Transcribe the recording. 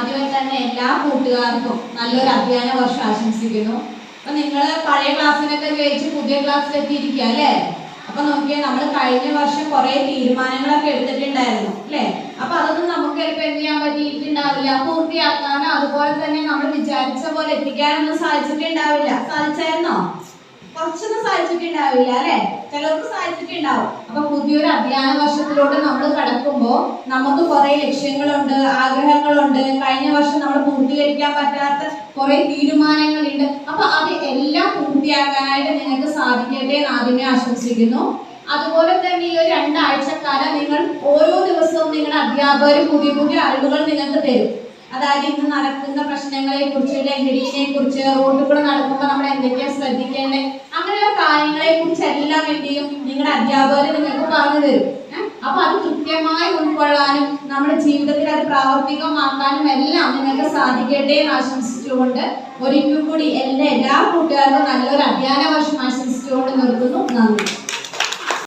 ആദ്യമായി തന്നെ എല്ലാ കൂട്ടുകാർക്കും നല്ലൊരു അധ്യയന വർഷം ആശംസിക്കുന്നു. അപ്പൊ നിങ്ങൾ പഴയ ക്ലാസ്സിനൊക്കെ ജയിച്ച് പുതിയ ക്ലാസ്സിലെത്തിയിരിക്കുക അല്ലേ? അപ്പൊ നോക്കിയാൽ നമ്മൾ കഴിഞ്ഞ വർഷം കുറെ തീരുമാനങ്ങളൊക്കെ എടുത്തിട്ടുണ്ടായിരുന്നു അല്ലേ? അപ്പൊ അതൊന്നും നമുക്ക് ചിലപ്പോൾ എന്ത് ചെയ്യാൻ പറ്റിയിട്ടുണ്ടാവില്ല, പൂർത്തിയാക്കാനോ അതുപോലെ തന്നെ നമ്മൾ വിചാരിച്ച പോലെ എത്തിക്കാനൊന്നും സാധിച്ചിട്ടുണ്ടാവില്ല. സാധിച്ചായിരുന്നോ? കുറച്ചൊന്നും സാധിച്ചിട്ടുണ്ടാവില്ല അല്ലെ? ചിലർക്ക് സാധിച്ചിട്ടുണ്ടാവും. അപ്പൊ പുതിയൊരു അധ്യയന വർഷത്തിലോട്ട് നമ്മൾ കടക്കുമ്പോൾ നമുക്ക് കുറെ ലക്ഷ്യങ്ങളുണ്ട്, ആഗ്രഹങ്ങളുണ്ട്. കഴിഞ്ഞ വർഷം നമ്മൾ പൂർത്തീകരിക്കാൻ പറ്റാത്ത കുറെ തീരുമാനങ്ങളുണ്ട്. അപ്പൊ അത് എല്ലാം പൂർത്തിയാക്കാനായിട്ട് നിങ്ങൾക്ക് സാധിക്കട്ടെ എന്ന് ആദ്യമേ ആശംസിക്കുന്നു. അതുപോലെ തന്നെ ഈ ഒരു 2 ആഴ്ചക്കാലം നിങ്ങൾ ഓരോ ദിവസവും നിങ്ങളുടെ അധ്യാപകർ പുതിയ പുതിയ അറിവുകൾ നിങ്ങൾക്ക് തരും. അതായത് ഇന്ന് നടക്കുന്ന പ്രശ്നങ്ങളെ കുറിച്ച്, ലഹരിയെ കുറിച്ച്, റോഡിൽ കൂടെ നടക്കുമ്പോൾ നമ്മൾ എന്തൊക്കെയാണ് ശ്രദ്ധിക്കേണ്ടത്, അങ്ങനെയുള്ള കാര്യങ്ങളെ കുറിച്ച് എല്ലാം എന്ത് ചെയ്യും നിങ്ങളുടെ അധ്യാപകർ നിങ്ങൾക്ക് പറഞ്ഞു തരും. അപ്പൊ അത് കൃത്യമായി ഉൾക്കൊള്ളാനും നമ്മുടെ ജീവിതത്തിൽ അത് പ്രാവർത്തികമാക്കാനും എല്ലാം നിങ്ങൾക്ക് സാധിക്കട്ടെ എന്ന് ആശംസിച്ചുകൊണ്ട് ഒരിക്കൽ കൂടി എല്ലാ കൂട്ടുകാർക്കും നല്ലൊരു അധ്യയന വർഷം